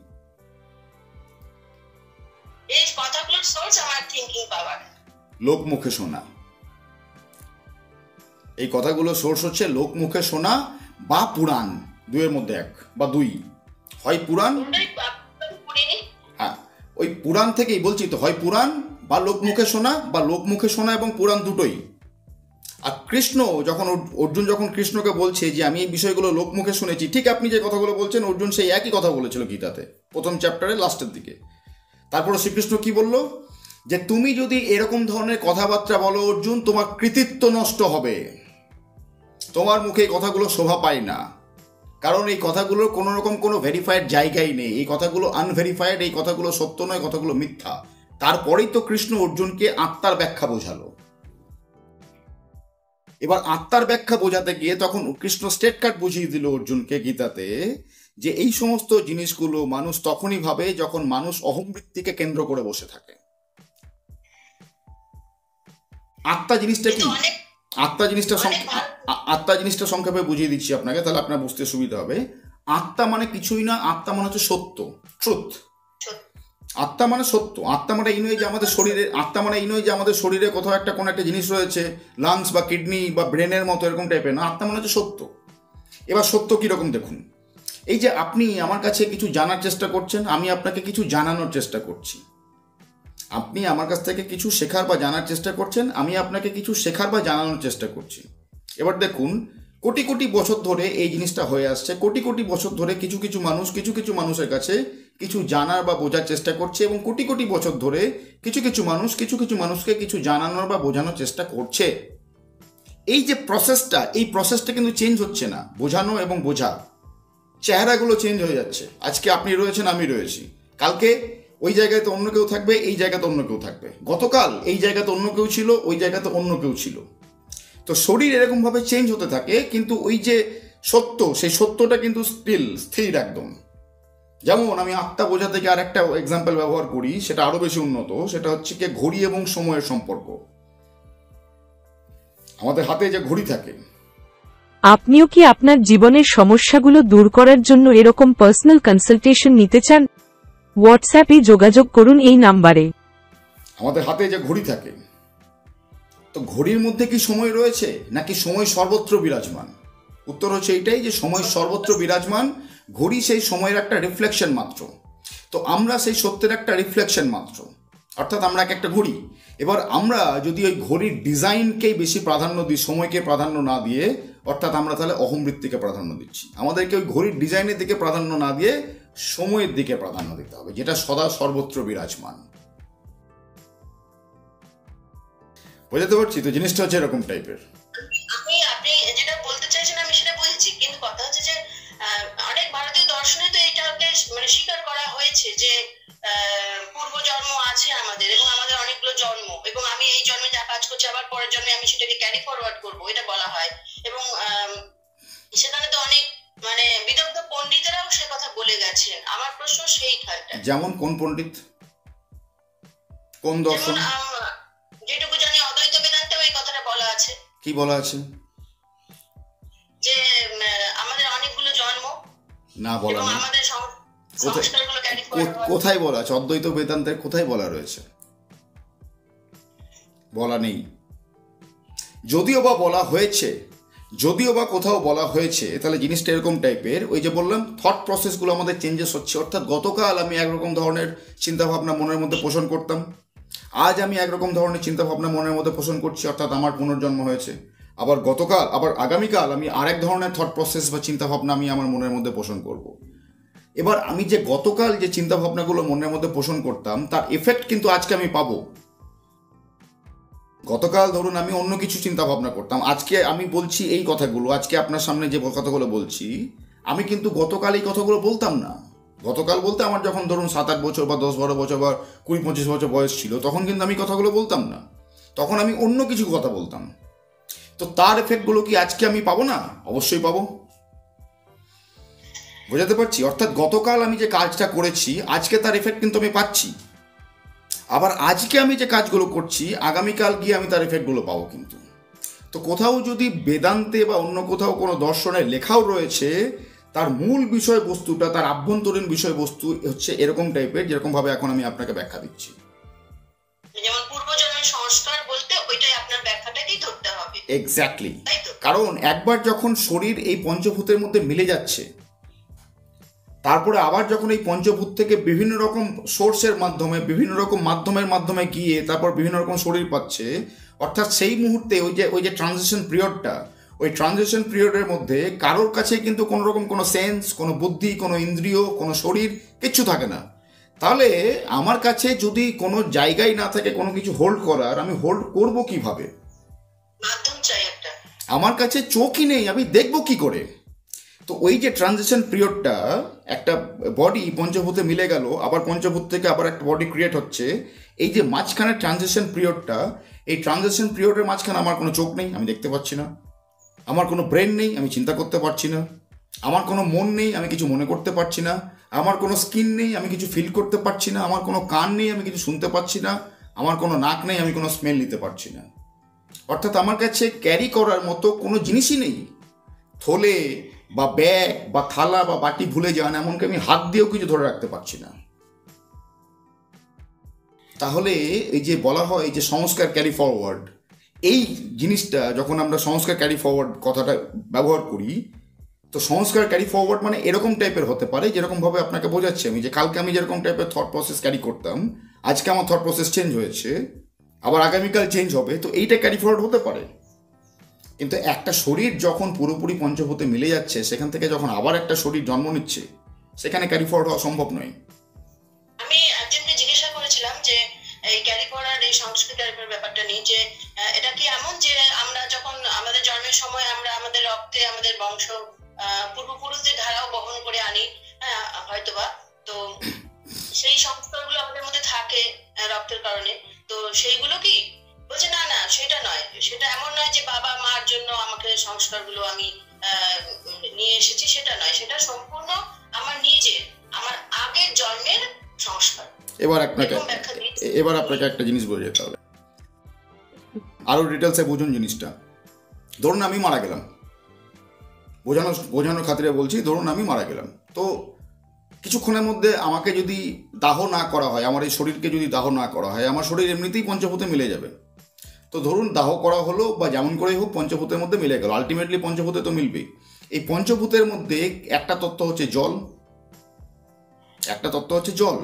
এই কথাগুলোর সোর্স আমার থিংকিং পাওয়ার, লোকমুখে শোনা। এই কথাগুলো সোর্স হচ্ছে লোকমুখে শোনা বা পুরাণ, দুইয়ের মধ্যে এক বা দুই, হয় পুরাণ, হ্যাঁ ওই পুরাণ থেকেই বলছি তো, হয় পুরাণ বা লোকমুখে শোনা, বা লোকমুখে শোনা এবং পুরাণ দুটোই। আর কৃষ্ণ যখন অর্জুন যখন কৃষ্ণকে বলছে যে আমি এই বিষয়গুলো লোকমুখে শুনেছি, ঠিক আপনি যে কথাগুলো বলছেন অর্জুন সেই একই কথা বলেছিল গীতাতে প্রথম চ্যাপ্টারের লাস্টের দিকে। তারপরে শ্রীকৃষ্ণ কি বলল, যে তুমি যদি এরকম ধরনের কথাবার্তা বলো অর্জুন, তোমার কৃতিত্ব নষ্ট হবে, তোমার মুখে এই কথাগুলো শোভা পায় না, কারণ এই কথাগুলোর কোনো রকম কোনো ভেরিফাইড জায়গাই নেই, এই কথাগুলো আনভেরিফাইড, এই কথাগুলো সত্য নয়, কথাগুলো মিথ্যা। তারপরেই তো কৃষ্ণ অর্জুনকে আত্মার ব্যাখ্যা বোঝালো। এবার আত্মার ব্যাখ্যা বোঝাতে গিয়ে তখন কৃষ্ণ স্টেট কাট বুঝিয়ে দিল অর্জুনকে গীতাতে, যে এই সমস্ত জিনিসগুলো মানুষ তখনই ভাবে যখন মানুষ অহংবৃত্তিকে কেন্দ্র করে বসে থাকে। আত্মা জিনিসটা কি, আত্মা জিনিসটা সংক্ষেপে বুঝিয়ে দিচ্ছি আপনাকে, তাহলে আপনার বুঝতে সুবিধা হবে। আত্মা মানে কিছুই না, আত্মা মানে হচ্ছে সত্য, ট্রুথ। আত্মা মানে সত্য। আত্মা মানে এই নয় যে আমাদের শরীরে, আত্মা মানে এই নয় যে আমাদের শরীরে কোথাও একটা কোনো একটা জিনিস রয়েছে, লাংস বা কিডনি বা ব্রেনের মতো এরকম টাইপের না। আত্মা মানে হচ্ছে সত্য। এবার সত্য কীরকম দেখুন, এই যে আপনি আমার কাছে কিছু জানার চেষ্টা করছেন, আমি আপনাকে কিছু জানানোর চেষ্টা করছি। আপনি আমার কাছ থেকে কিছু শেখার বা জানার চেষ্টা করছেন, আমি আপনাকে কিছু শেখার বা জানানোর চেষ্টা করছি। এবার দেখুন কোটি কোটি বছর ধরে এই জিনিসটা হয়ে আসছে, কোটি কোটি বছর ধরে কিছু কিছু মানুষ কিছু কিছু মানুষের কাছে কিছু জানার বা বোঝার চেষ্টা করছে, এবং কোটি কোটি বছর ধরে কিছু কিছু মানুষ কিছু কিছু মানুষকে কিছু জানানোর বা বোঝানোর চেষ্টা করছে। এই যে প্রসেসটা, এই প্রসেসটা কিন্তু চেঞ্জ হচ্ছে না। বোঝানো এবং বোঝা, চেহারাগুলো চেঞ্জ হয়ে যাচ্ছে। আজকে আপনি রয়েছেন, আমি রয়েছি, কালকে ওই জায়গায় তো অন্য কেউ থাকবে, এই জায়গাতে অন্য কেউ থাকবে। গতকাল এই জায়গাতে অন্য কেউ ছিল, ওই জায়গাতে অন্য কেউ ছিল। তো শরীর এরকমভাবে চেঞ্জ হতে থাকে, কিন্তু ওই যে সত্য, সেই সত্যটা কিন্তু স্থির একদম। যেমন আমি আত্মা বোঝা থেকে আর একটা এক্সাম্পল ব্যবহার করি, সেটা আরো বেশি উন্নত। সেটা হচ্ছে কি ঘড়ি এবং সময়ের সম্পর্ক। আমাদের হাতে যে ঘড়ি থাকে, আপনিও কি আপনার জীবনের সমস্যাগুলো দূর করার জন্য এরকম পার্সোনাল কনসালটেশন নিতে চান? হোয়াটসঅ্যাপে যোগাযোগ করুন এই নাম্বারে। আমাদের হাতে যে ঘড়ি থাকে, তো ঘড়ির মধ্যে কি সময় রয়েছে, নাকি সময় সর্বত্র বিরাজমান? উত্তর হচ্ছে এইটাই, যে সময় সর্বত্র বিরাজমান। ঘড়ি সেই সময়ের একটা রিফ্লেকশন মাত্র। তো আমরা সেই সত্যের একটা রিফ্লেকশন মাত্র, অর্থাৎ আমরা একটা ঘড়ি। এবার আমরা যদি ওই ঘড়ির ডিজাইনকেই বেশি প্রাধান্য দিই, সময়কে প্রাধান্য না দিয়ে, অর্থাৎ আমরা তাহলে অহংবৃত্তিকে প্রাধান্য দিচ্ছি। আমাদেরকে ওই ঘড়ির ডিজাইনের দিকে প্রাধান্য না দিয়ে সময়ের দিকে প্রাধান্য দিতে হবে, যেটা সদা সর্বত্র বিরাজমান। বোঝাতে পারছি তো, জিনিসটা হচ্ছে এরকম টাইপের। আপনি যেটা বলতে চাইছেন আমি সেটা বুঝেছি, কিন্তু কথা হচ্ছে যে অনেক ভারতীয় দর্শনে তো এটাকে মানে স্বীকার করা হয়েছে যে পূর্বজন্ম আছে আমাদের, এবং আমাদের অনেকগুলো জন্ম, এবং আমি এই জন্মে যা কাজ করছি আবার পরের জন্মে আমি সেটাকে ক্যারি ফরওয়ার্ড করবো, এটা বলা হয়। এবং সেখানে তো অনেক মানে বিদগ্ধ পণ্ডিতেরাও সে কথা বলে গেছেন। আমার প্রশ্ন সেইখানটা, যেমন কোন পণ্ডিত, কোন দর্শন? যেটুকু জানি অদ্বৈত বেদান্তেও এই কথাটা বলা আছে। কি বলা আছে? যে আমাদের অনেকগুলো জন্ম, না বলা এবং নেই। আমাদের সংস্কারগুলো ক্যারি ফরওয়ার্ড। কোথায় বলা আছে? অদ্বৈত বেদান্তের কোথায় বলা রয়েছে? বলা নেই। যদিও বা বলা হয়েছে, যদিও বা কোথাও বলা হয়েছে, তাহলে জিনিসটা এরকম টাইপের, ওই যে বললাম থট প্রসেসগুলো আমাদের চেঞ্জেস হচ্ছে। অর্থাৎ গতকাল আমি একরকম ধরনের চিন্তাভাবনা মনের মধ্যে পোষণ করতাম, আজ আমি একরকম ধরনের চিন্তাভাবনা মনের মধ্যে পোষণ করছি, অর্থাৎ আমার পুনর্জন্ম হয়েছে। আবার গতকাল, আবার আগামীকাল আমি আরেক ধরনের থট প্রসেস বা চিন্তাভাবনা আমি আমার মনের মধ্যে পোষণ করব। এবার আমি যে গতকাল যে চিন্তাভাবনাগুলো মনের মধ্যে পোষণ করতাম তার এফেক্ট কিন্তু আজকে আমি পাবো। গতকাল ধরুন আমি অন্য কিছু চিন্তা ভাবনা করতাম, আজকে আমি বলছি এই কথাগুলো, আজকে আপনার সামনে যে কথাগুলো বলছি, আমি কিন্তু গতকাল এই কথাগুলো বলতাম না। গতকাল বলতে আমার যখন ধরুন 7-8 বছর বা 10-12 বছর বা 20-25 বছর বয়স ছিল, তখন কিন্তু আমি কথাগুলো বলতাম না, তখন আমি অন্য কিছু কথা বলতাম। তো তার এফেক্টগুলো কি আজকে আমি পাবো না? অবশ্যই পাবো। বোঝাতে পারছি? অর্থাৎ গতকাল আমি যে কাজটা করেছি আজকে তার এফেক্ট কিন্তু আমি পাচ্ছি। আবার আজকে আমি যে কাজগুলো করছি আগামীকাল গিয়ে আমি তার এফেক্টগুলো পাবো কিন্তু। তো কোথাও যদি বেদান্তে বা অন্য কোথাও কোনো দর্শনের লেখাও রয়েছে, তার মূল বিষয়বস্তুটা, তার আভ্যন্তরীণ বিষয়বস্তু হচ্ছে এরকম টাইপের, যেরকমভাবে এখন আমি আপনাকে ব্যাখ্যা দিচ্ছি। যেমন পূর্বজন্মের সংস্কার বলতে ওইটাই আপনার ব্যাখ্যাটাকেই ধরতে হবে। এক্স্যাক্টলি। কারণ একবার যখন শরীর এই পঞ্চভূতের মধ্যে মিলে যাচ্ছে, তারপরে আবার যখন এই পঞ্চভূত থেকে বিভিন্ন রকম সোর্সের মাধ্যমে, বিভিন্ন রকম মাধ্যমের মাধ্যমে গিয়ে তারপর বিভিন্ন রকম শরীর পাচ্ছে, অর্থাৎ সেই মুহূর্তে ওই যে ট্রানজিশন পিরিয়ডটা, ওই ট্রানজিশন পিরিয়ডের মধ্যে কারোর কাছে কিন্তু কোনো রকম কোনো সেন্স, কোনো বুদ্ধি, কোনো ইন্দ্রিয়, কোনো শরীর কিচ্ছু থাকে না। তাহলে আমার কাছে যদি কোনো জায়গায় না থাকে কোনো কিছু হোল্ড করার, আমি হোল্ড করব কিভাবে? মাধ্যম চাই একটা। আমার কাছে চোখই নেই, আমি দেখব কি করে? তো ওই যে ট্রানজিশন পিরিয়ডটা, একটা বডি পঞ্চভূতে মিলে গেল, আবার পঞ্চভূত থেকে আবার একটা বডি ক্রিয়েট হচ্ছে, এই যে মাঝখানে ট্রানজিশন পিরিয়ডটা, এই ট্রানজিশন পিরিয়ডের মাঝখানে আমার কোনো চোখ নেই, আমি দেখতে পাচ্ছি না। আমার কোনো ব্রেন নেই, আমি চিন্তা করতে পারছি না। আমার কোনো মন নেই, আমি কিছু মনে করতে পারছি না। আমার কোনো স্কিন নেই, আমি কিছু ফিল করতে পারছি না। আমার কোনো কান নেই, আমি কিছু শুনতে পাচ্ছি না। আমার কোনো নাক নেই, আমি কোনো স্মেল নিতে পারছি না। অর্থাৎ আমার কাছে ক্যারি করার মতো কোনো জিনিসই নেই। থলে বা ব্যাগ বা থালা বা বাটি ভুলে যান, এমনকি আমি হাত দিয়েও কিছু ধরে রাখতে পারছি না। তাহলে এই যে বলা হয় যে সংস্কার ক্যারি ফরওয়ার্ড, এই জিনিসটা যখন আমরা সংস্কার ক্যারি ফরওয়ার্ড কথাটা ব্যবহার করি, তো সংস্কার ক্যারি ফরওয়ার্ড মানে এরকম টাইপের হতে পারে, যেরকমভাবে আপনাকে বোঝাচ্ছি আমি, যে কালকে আমি যেরকম টাইপের থট প্রসেস ক্যারি করতাম, আজকে আমার থট প্রসেস চেঞ্জ হয়েছে, আবার আগামীকাল চেঞ্জ হবে, তো এইটা ক্যারি ফরওয়ার্ড হতে পারে। কিন্তু একটা শরীর যখন পুরোপুরি পঞ্চভূতে মিলে যাচ্ছে, সেখান থেকে যখন আবার একটা শরীর জন্ম নিচ্ছে, সেখানে ক্যারি ফরওয়ার্ড হওয়া সম্ভব নয়। আমি একজনকে জিজ্ঞাসা করেছিলাম যে এই ক্যারি ফরওয়ার্ড, এই সংস্কৃত ক্যারি ফরওয়ার্ড ব্যাপারটা নিয়ে, যে এটা কি এমন যে আমরা যখন আমাদের জন্মের সময় আমরা আমাদের রক্তে আমাদের বংশ পূর্বপুরুষদের ধারাও বহন করে আনি, হয়তোবা, তো সেই সংস্কারগুলো আমাদের মধ্যে থাকে রক্তের কারণে, তো সেইগুলো কি? বলছে না না, সেটা নয়, সেটা এমন নয় যে বাবা মার জন্য আমাকে সংস্কারগুলো আমি নিয়ে এসেছি, সেটা নয়, সেটা সম্পূর্ণ আমার নিজের, আমার আগের জন্মের সংস্কার। এবার আপনাকে একটা জিনিস বোঝা যেতে হবে, আরো ডিটেলসে বুঝুন জিনিসটা। ধরুন আমি মারা গেলাম, বোঝানোর খাতিরে বলছি, ধরুন আমি মারা গেলাম, তো কিছুক্ষণের মধ্যে আমাকে যদি দাহ না করা হয়, আমার এই শরীরকে যদি দাহ না করা হয়, আমার শরীর এমনিতেই পঞ্চভূতে মিলে যাবে। তো ধরুন দাহ করা হলো বা যেমন করেই হোক, পঞ্চভূতের মধ্যে মিলে গেল, আলটিমেটলি পঞ্চভূতে তো মিলবেই। এই পঞ্চভূতের মধ্যে একটা তত্ত্ব হচ্ছে জল, একটা তত্ত্ব হচ্ছে জল।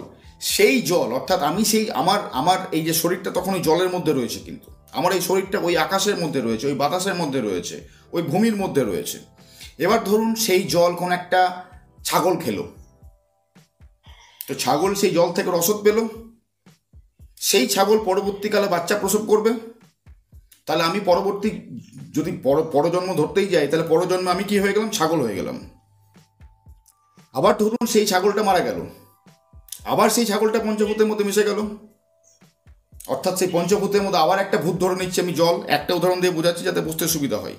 সেই জল, অর্থাৎ আমি সেই আমার এই যে শরীরটা তখন ওই জলের মধ্যে রয়েছে, কিন্তু আমার এই শরীরটা ওই আকাশের মধ্যে রয়েছে, ওই বাতাসের মধ্যে রয়েছে, ওই ভূমির মধ্যে রয়েছে। এবার ধরুন সেই জল কোন একটা ছাগল খেলো, তো ছাগল সেই জল থেকে রসদ পেল, সেই ছাগল পরবর্তীকালে বাচ্চা প্রসব করবে, তাহলে আমি পরবর্তী যদি পরজন্ম ধরতেই যাই, তাহলে পরজন্মে আমি কি হয়ে গেলাম? ছাগল হয়ে গেলাম। আবার ধরুন সেই ছাগলটা মারা গেল, আবার সেই ছাগলটা পঞ্চভূতের মধ্যে মিশে গেল, অর্থাৎ সেই পঞ্চভূতের মধ্যে আবার একটা ভূত ধরে নিচ্ছে। আমি জল একটা উদাহরণ দিয়ে বোঝাচ্ছি যাতে বুঝতে সুবিধা হয়।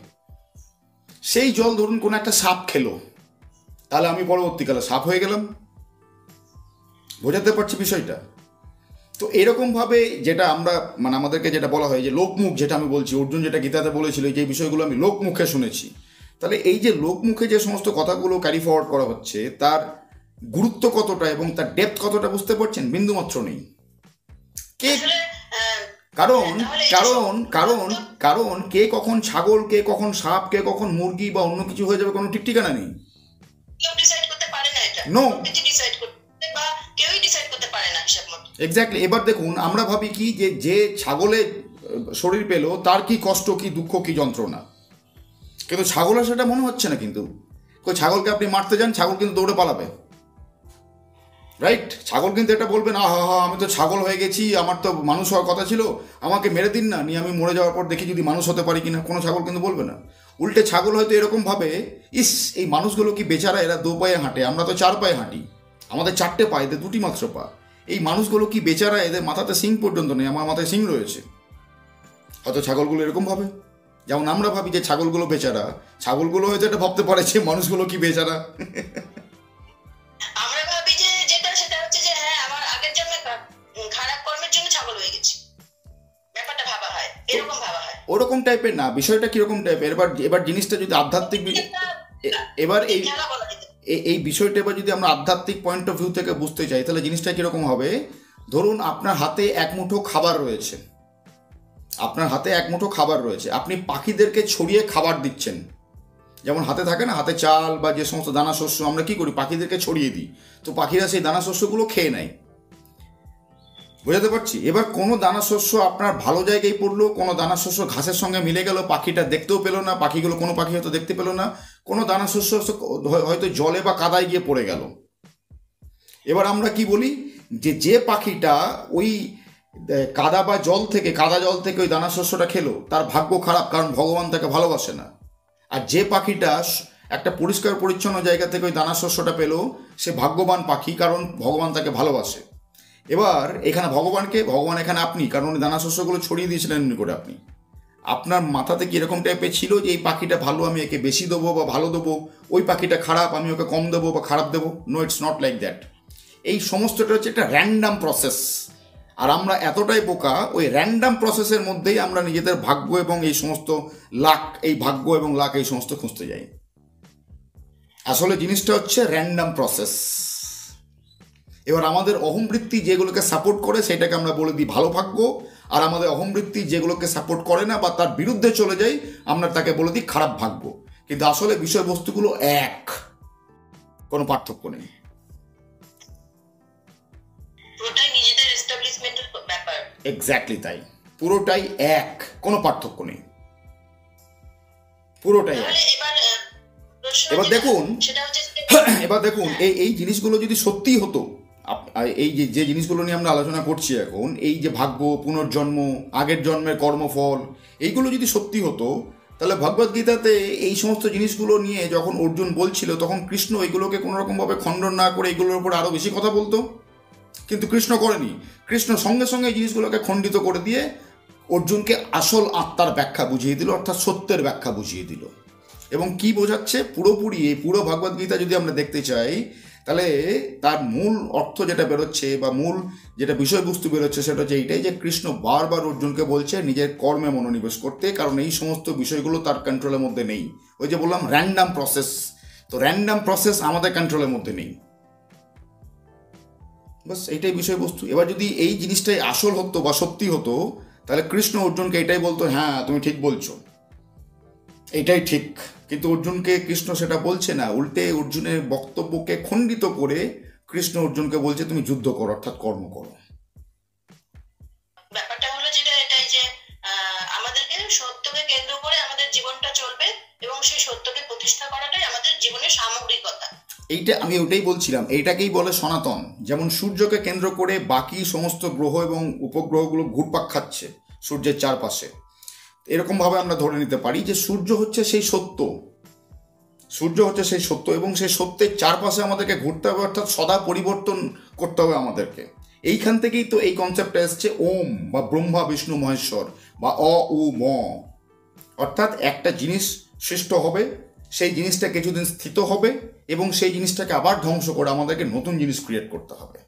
সেই জল ধরুন কোনো একটা সাপ খেলো, তাহলে আমি পরবর্তীকালে সাপ হয়ে গেলাম। বোঝাতে পারছি বিষয়টা? তো এরকমভাবে যেটা আমরা মানে আমাদেরকে যেটা বলা হয় যে লোকমুখ, যেটা আমি বলছি, অর্জুন যেটা গীতাতে বলেছিল, যে বিষয়গুলো আমি লোকমুখে শুনেছি, তাহলে এই যে লোকমুখে যে সমস্ত কথাগুলো ক্যারি ফরওয়ার্ড করা হচ্ছে, তার গুরুত্ব কতটা এবং তার ডেপথ কতটা বুঝতে পারছেন? বিন্দুমাত্র নেই। কে কারণ কারণ কারণ কারণ কে কখন ছাগল, কে কখন সাপ, কে কখন মুরগি বা অন্য কিছু হয়ে যাবে কোনো ঠিক ঠিকানা নেই। কেউ ডিসাইড করতে পারে না এটা, নো, কিছু ডিসাইড করতে বা কেউই ডিসাইড করতে পারে না হিসাব মতো। এক্স্যাক্টলি। এবার দেখুন, আমরা ভাবি কি যে ছাগলে শরীর পেল তার কি কষ্ট, কি দুঃখ, কি যন্ত্রণা, কিন্তু ছাগলের সেটা মনে হচ্ছে না। কিন্তু ওই ছাগলকে আপনি মারতে যান, ছাগল কিন্তু দৌড়ে পালাবে, রাইট? ছাগল কিন্তু এটা বলবে না, হা হা আমি তো ছাগল হয়ে গেছি, আমার তো মানুষ হওয়ার কথা ছিল, আমাকে মেরে দিন না, নিয়ে আমি মরে যাওয়ার পর দেখি যদি মানুষ হতে পারি কিনা। কোনো ছাগল কিন্তু বলবে না। উল্টে ছাগল হয়তো এরকম ভাবে, ইস এই মানুষগুলো কি বেচারা, এরা 2 পায়ে হাঁটে, আমরা তো 4 পায়ে হাঁটি, আমাদের 4টে পা, এদের 2টি মাত্র পা। এই মানুষগুলো কি বেচারা, এদের মাথাতে সিং পর্যন্ত নেই, আমার মাথায় সিং রয়েছে। হয়তো ছাগলগুলো এরকম ভাবে, যেমন আমরা ভাবি যে ছাগলগুলো বেচারা, ছাগলগুলো হয়তো এটা ভাবতে পারে যে মানুষগুলো কি বেচারা। আমরা ভাবি যে যেটা সেটা হচ্ছে যে হ্যাঁ আমার আগের জন্মে খারাপ কর্মের জন্য ছাগল হয়ে গেছি, ব্যাপারটা ভাবা হয়, এরকম ভাবা হয়। ওরকম টাইপের না, বিষয়টা কিরকম টাইপের। এবার জিনিসটা যদি আধ্যাত্মিক, এবার এই বিষয়টা এবার যদি আমরা আধ্যাত্মিক পয়েন্ট অফ ভিউ থেকে বুঝতে চাই, তাহলে জিনিসটা কিরকম হবে? ধরুন আপনার হাতে এক মুঠো খাবার রয়েছে, আপনার হাতে এক মুঠো খাবার রয়েছে, আপনি পাখিদেরকে ছড়িয়ে খাবার দিচ্ছেন। যেমন হাতে থাকে না, হাতে চাল বা যে সমস্ত দানা শস্য আমরা কি করি, পাখিদেরকে ছড়িয়ে দিই, তো পাখিরা সেই দানা শস্যগুলো খেয়ে নেয়। বোঝাতে পারছি? এবার কোনো দানা শস্য আপনার ভালো জায়গায় পড়লো, কোনো দানা শস্য ঘাসের সঙ্গে মিলে গেল, পাখিটা দেখতেও পেলো না, পাখিগুলো কোনো পাখি হয়তো দেখতে পেলো না, কোনো দানা শস্য হয়তো জলে বা কাদায় গিয়ে পড়ে গেল। এবার আমরা কি বলি যে পাখিটা ওই কাদা বা জল থেকে, কাদা জল থেকে ওই দানা শস্যটা খেলো, তার ভাগ্য খারাপ, কারণ ভগবান তাকে ভালোবাসে না। আর যে পাখিটা একটা পরিষ্কার পরিচ্ছন্ন জায়গা থেকে ওই দানা শস্যটা পেলো, সে ভাগ্যবান পাখি, কারণ ভগবান তাকে ভালোবাসে। এবার এখানে ভগবান এখানে আপনি, কারণ ওই দানা শস্যগুলো ছড়িয়ে দিয়েছিলেন এমনি করে আপনি। আপনার মাথাতে কি এরকম টাইপের ছিল যে এই পাখিটা ভালো, আমি একে বেশি দেবো বা ভালো দেবো, ওই পাখিটা খারাপ, আমি ওকে কম দেবো বা খারাপ দেবো? No, it's not like that. এই সমস্তটা হচ্ছে একটা র্যান্ডাম প্রসেস। আর আমরা এতটাই বোকা, ওই র্যান্ডাম প্রসেসের মধ্যেই আমরা নিজেদের ভাগ্য এবং এই সমস্ত লাক, এই ভাগ্য এবং লাক এই সমস্ত খুঁজতে যাই। আসলে জিনিসটা হচ্ছে র্যান্ডাম প্রসেস। এবার আমাদের অহমবৃত্তি যেগুলোকে সাপোর্ট করে সেটাকে আমরা বলে দিই ভালো ভাগ্য, আর আমাদের অহমবৃত্তি যেগুলোকে সাপোর্ট করে না বা তার বিরুদ্ধে চলে যায়, আমরা তাকে বলে দিই খারাপ ভাগ্য। কিন্তু আসলে বিষয়বস্তুগুলো এক, কোনো পার্থক্য নেই। পুরোটাই নিজেদের এস্টাবলিশমেন্টের ব্যাপার। এক্স্যাক্টলি তাই, পুরোটাই এক, কোনো পার্থক্য নেই, পুরোটাই এক। এবার দেখুন এই জিনিসগুলো যদি সত্যি হতো, এই যে জিনিসগুলো নিয়ে আমরা আলোচনা করছি এখন, এই যে ভাগ্য, পুনর্জন্ম, আগের জন্মের কর্মফল, এইগুলো যদি সত্যি হতো, তাহলে ভগবদ্গীতাতে এই সমস্ত জিনিসগুলো নিয়ে যখন অর্জুন বলছিল, তখন কৃষ্ণ এগুলোকে কোনো রকমভাবে খণ্ডন না করে এগুলোর উপর আরও বেশি কথা বলতো। কিন্তু কৃষ্ণ করেনি। কৃষ্ণ সঙ্গে সঙ্গে এই জিনিসগুলোকে খণ্ডিত করে দিয়ে অর্জুনকে আসল আত্মার ব্যাখ্যা বুঝিয়ে দিল, অর্থাৎ সত্যের ব্যাখ্যা বুঝিয়ে দিল। এবং কি বোঝাচ্ছে পুরোপুরি, এই পুরো ভগবদ্গীতা যদি আমরা দেখতে চাই, তাহলে তার মূল অর্থ যেটা বেরোচ্ছে বা মূল যেটা বিষয়বস্তু বেরোচ্ছে, সেটা হচ্ছে এইটাই যে কৃষ্ণ বারবার অর্জুনকে বলছে নিজের কর্মে মনোনিবেশ করতে, কারণ এই সমস্ত বিষয়গুলো তার কন্ট্রোলের মধ্যে নেই। ওই যে বললাম র্যান্ডাম প্রসেস, তো র্যান্ডাম প্রসেস আমাদের কন্ট্রোলের মধ্যে নেই। বাস এইটাই বিষয়বস্তু। এবার যদি এই জিনিসটাই আসল হতো বা সত্যি হতো, তাহলে কৃষ্ণ অর্জুনকে এটাই বলতো, হ্যাঁ তুমি ঠিক বলছো, এটাই ঠিক। কিন্তু অর্জুনকে কৃষ্ণ সেটা বলছে না, উল্টে অর্জুনের বক্তব্যকে খণ্ডিত করে কৃষ্ণ অর্জুনকে বলছে তুমি যুদ্ধ করো, অর্থাৎ কর্ম করো। ব্যাপারটা হলো যেটা এটাই যে আমাদেরকে সত্যকে কেন্দ্র করে আমাদের জীবনটা চলবে এবং সেই সত্যকে প্রতিষ্ঠা করাটাই আমাদের জীবনের সামগ্রিকতা। এইটা আমি ওটাই বলছিলাম, এইটাকেই বলে সনাতন। যেমন সূর্যকে কেন্দ্র করে বাকি সমস্ত গ্রহ এবং উপগ্রহগুলো ঘুরপাক খাচ্ছে সূর্যের চারপাশে, এরকমভাবে আমরা ধরে নিতে পারি যে সূর্য হচ্ছে সেই সত্য, সূর্য হচ্ছে সেই সত্য এবং সেই সত্যের চারপাশে আমাদেরকে ঘুরতে হবে, অর্থাৎ সদা পরিবর্তন করতে হবে আমাদেরকে। এইখান থেকেই তো এই কনসেপ্টটা এসছে ওম বা ব্রহ্মা বিষ্ণু মহেশ্বর বা অ উ ম, অর্থাৎ একটা জিনিস সৃষ্ট হবে, সেই জিনিসটা কিছুদিন স্থিত হবে এবং সেই জিনিসটাকে আবার ধ্বংস করে আমাদেরকে নতুন জিনিস ক্রিয়েট করতে হবে।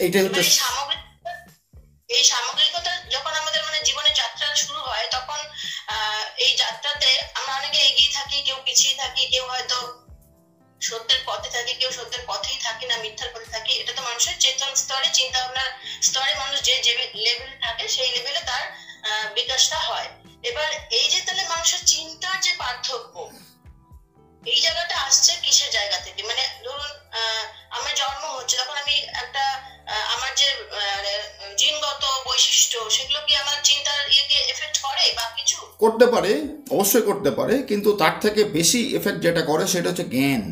এইটাই হচ্ছে এই সামগ্রিকতা যখন আমাদের জীবনের যাত্রা শুরু হয়, তখন এই যাত্রাতে আমরা অনেকে এগিয়ে থাকি, কেউ পিছিয়ে থাকি, কেউ হয়তো সত্যের পথে থাকি, কেউ সত্যের পথেই থাকি না, মিথ্যার পথে থাকি। এটা তো মানুষের চেতন স্তরে, চিন্তা ভাবনার স্তরে মানুষ যে লেভেলে থাকে সেই লেভেলে তার বিকাশটা হয়। এবার এই যে তাহলে মানুষের চিন্তার যে পার্থক্য, এই জায়গাটা আসছে কিসের জায়গা থেকে? ধরুন আমার জন্ম হচ্ছে, তখন আমি একটা আমার যে জিনগত বৈশিষ্ট্য, সেগুলো কি আমার চিন্তার ইয়েকে এফেক্ট করে বা কিছু? করতে পারে, অবশ্যই করতে পারে, কিন্তু তার থেকে বেশি এফেক্ট যেটা করে সেটা হচ্ছে জ্ঞান।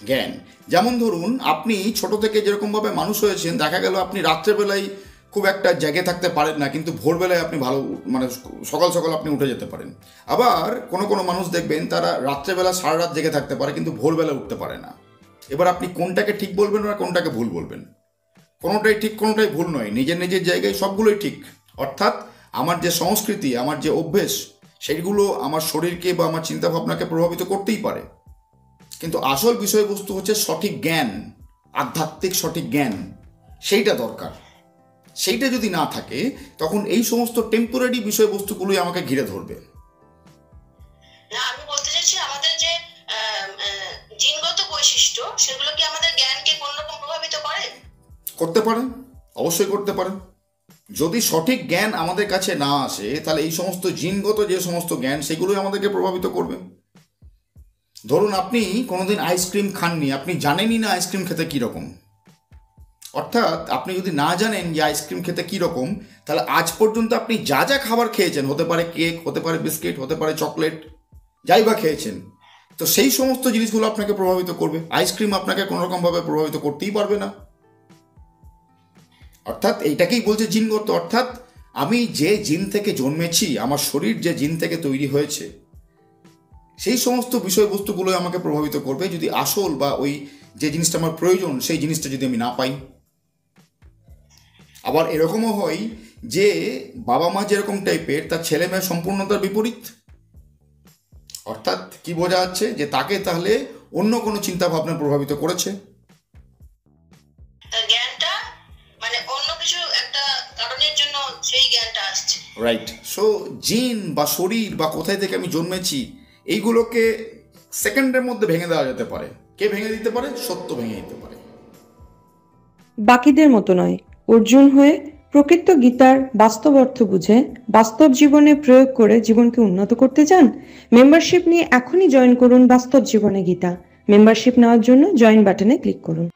জ্ঞান যেমন ধরুন আপনি ছোট থেকে যেরকম ভাবে মানুষ হয়েছেন, দেখা গেল আপনি রাত্রেবেলায় খুব একটা জেগে থাকতে পারেন না, কিন্তু ভোরবেলায় আপনি ভালো সকাল সকাল আপনি উঠে যেতে পারেন। আবার কোনো কোনো মানুষ দেখবেন তারা রাত্রেবেলা সারা রাত জেগে থাকতে পারে কিন্তু ভোরবেলা উঠতে পারে না। এবার আপনি কোনটাকে ঠিক বলবেন আর কোনটাকে ভুল বলবেন? কোনোটাই ঠিক কোনোটাই ভুল নয়, নিজের নিজের জায়গায় সবগুলোই ঠিক। অর্থাৎ আমার যে সংস্কৃতি, আমার যে অভ্যেস, সেগুলো আমার শরীরকে বা আমার চিন্তাভাবনাকে প্রভাবিত করতেই পারে, কিন্তু আসল বিষয়বস্তু হচ্ছে সঠিক জ্ঞান, আধ্যাত্মিক সঠিক জ্ঞান, সেইটা দরকার। সেইটা যদি না থাকে তখন এই সমস্ত টেম্পোরারি বিষয়বস্তুগুলোই আমাকে ঘিরে ধরবে। না, আমি বলতে চাইছি আমাদের যে জিনগত বৈশিষ্ট্য, সেগুলো কি আমাদের জ্ঞানকে কোন রকম প্রভাবিত করে? করতে পারে, অবশ্যই করতে পারে। যদি সঠিক জ্ঞান আমাদের কাছে না আসে তাহলে এই সমস্ত জিনগত যে সমস্ত জ্ঞান সেগুলোই আমাদেরকে প্রভাবিত করবে। ধরুন আপনি কোনোদিন আইসক্রিম খাননি, আপনি জানেনই না আইসক্রিম খেতে কীরকম। অর্থাৎ আপনি যদি না জানেন যে আইসক্রিম খেতে কীরকম, তাহলে আজ পর্যন্ত আপনি যা যা খাবার খেয়েছেন, হতে পারে কেক, হতে পারে বিস্কিট, হতে পারে চকলেট, যাই বা খেয়েছেন, তো সেই সমস্ত জিনিসগুলো আপনাকে প্রভাবিত করবে। আইসক্রিম আপনাকে কোনোরকমভাবে প্রভাবিত করতেই পারবে না। অর্থাৎ এইটাকেই বলছে জিনগত। অর্থাৎ আমি যে জিন থেকে জন্মেছি, আমার শরীর যে জিন থেকে তৈরি হয়েছে, সেই সমস্ত বিষয়বস্তুগুলো আমাকে প্রভাবিত করবে যদি আসল বা ওই যে জিনিসটা আমার প্রয়োজন সেই জিনিসটা যদি আমি না পাই। আবার এরকমও হয় যে বাবা মা যেরকম টাইপের, তার ছেলে মেয়ে সম্পূর্ণ তার বিপরীত। অর্থাৎ কি বোঝা যাচ্ছে যে তাকে তাহলে অন্য কোনো চিন্তা ভাবনা প্রভাবিত করেছে। জ্ঞানটা অন্য কিছু একটা কারণের জন্য সেই জ্ঞানটা আসছে। রাইট। সো জিন বা শরীর বা কোথায় থেকে আমি জন্মেছি, এইগুলোকে সেকেন্ডের মধ্যে ভেঙে দেওয়া যেতে পারে। কে ভেঙে দিতে পারে? সত্য ভেঙে দিতে পারে। বাকিদের মতো নয়, অর্জুন হয়ে প্রকৃত গীতার বাস্তব অর্থ বুঝে বাস্তব জীবনে প্রয়োগ করে জীবনকে উন্নত করতে চান? মেম্বারশিপ নিয়ে এখনই জয়েন করুন বাস্তব জীবনে গীতা। মেম্বারশিপ নেওয়ার জন্য জয়েন বাটনে ক্লিক করুন।